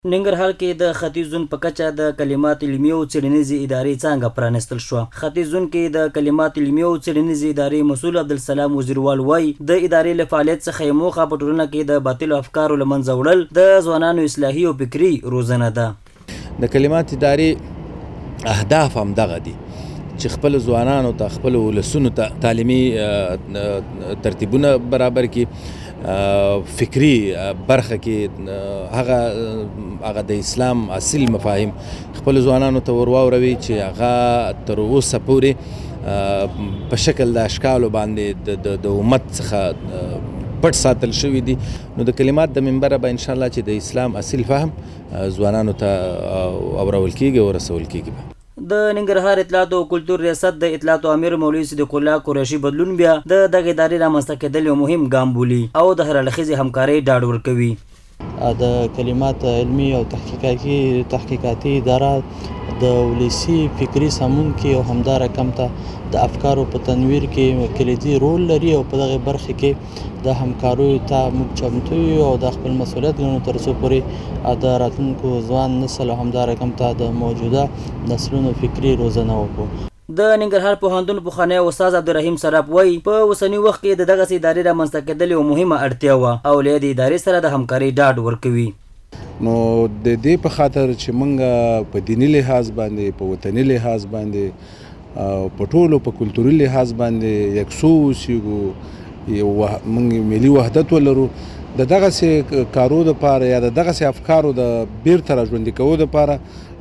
ننګرهار کې د ختیځ زون په کچه د کلمات علمي او څېړنیزې ادارې څانګه پرانیستل شوه. ختیځ زون کې د کلمات علمي او څېړنیزې ادارې مسؤل عبدالسلام وزیروال وایي د ادارې له فعالیت څخه یې موخه په ټولنه کې د باطلو افکارو له منځه وړل د ځوانانو اصلاحي او فکري روزنه ده. د کلمات ادارې اهداف هم دغه دي چې خپل ځوانانو ته خپل ولسونو ته تعلیمي ترتیبونه برابر کړي، فکری برخه کې هغه د اسلام اصل مفاهیم خپل ځوانانو ته ورواوروي چې هغه تر اوسه پورې په شکل د اشکالو باندې د امت څخه پټ ساتل شوي دي. نو د کلمات د منبره به انشاءالله چې د اسلام اصل فهم ځوانانو ته اورول کیږي او رسول کیږي. د ننګرهار اطلاعات او کلتور ریاست د اطلاعات امیر مولوي صدیق الله قریشي بدلون بیا د دغه ادارې رامنځته کېدل یو مهم ګام بولي او د هر اړخیزې همکارۍ ډاډ ورکوي. د کلمات علمي او تحقیقاتي اداره د ولسي فکري سمونکي او همدارقم ته د افکارو په تنویر کې کلیدي رول لري او په دغه برخه کې د همکاریو ته موږ چمتو یو او د خپل مسؤلیت ګڼو تر څو پورې د راتلونکو ځوان نسل او همدارقم ته د موجوده نسلونو فکري روزنه وکړو. د ننګرهار پوهنتون پخوانی استاد عبدالرحیم سراف وایي په اوسني وخت کې د دغسې ادارې رامنځته کېدل یو مهمه اړتیا وه او له دې ادارې سره د همکارۍ ډاډ ورکوي. نو د دې په خاطر چې موږ په دیني لحاظ باندې، په وطني لحاظ باندې، په ټولو په کلتوري لحاظ باندې یکسو اوسېږو، موږ ملي وحدت ولرو. د دغسې کارو دپاره یا د دغسې افکارو د بیرته راژوندي کولو دپاره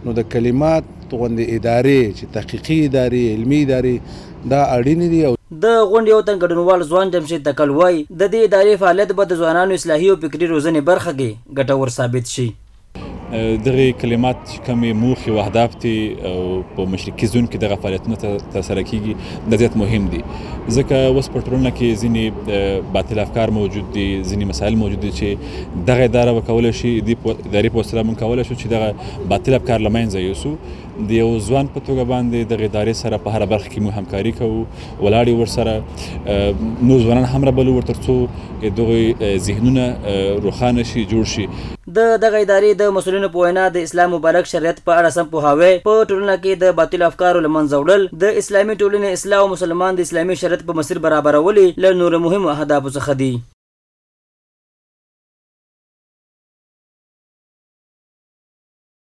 نو د کلمات غوندې ادارې چې تحقیقي ادارې، علمي ادارې دا اړینې دي. د غونډې یو تن ګډونوال ځوان جمشید تکل وایي د دې ادارې فعالیت به د ځوانانو اصلاحي او فکري روزنې برخه کې ګټور ثابت شي. دغه کلمات چې کومې موخې او اهداف دي او په مشرقي زون کې دغه فعالیتونه ترسره کیږي د زیات مهم دي، ځکه اوس په ټولنه کې ځینې باطل افکار موجود دي، ځینې مسایل موجود دي چې دغه اداره به کولی شي ادارې په وسیله موږ کولی شو چې دغه باطل افکار له منځه یوسو. د یو ځوان په توګه باندې دغه ادارې سره په هره برخه کې موږ همکاري کوو، ولاړ یو ورسره نور ځوانان هم رابلو تر څو دغه ذهنونه روښانه شي، جوړ شي. د دغه ادارې د مسؤلینو په وینا د اسلام مبارک شریعت په اړه سم پوهاوی په ټولنه کې د باطل افکارو له منځه وړل، د اسلامي ټولنې اصلاح او مسلمان د اسلامي شریعت په مسیر برابرولې له نورو مهمو اهدافو څخه دي.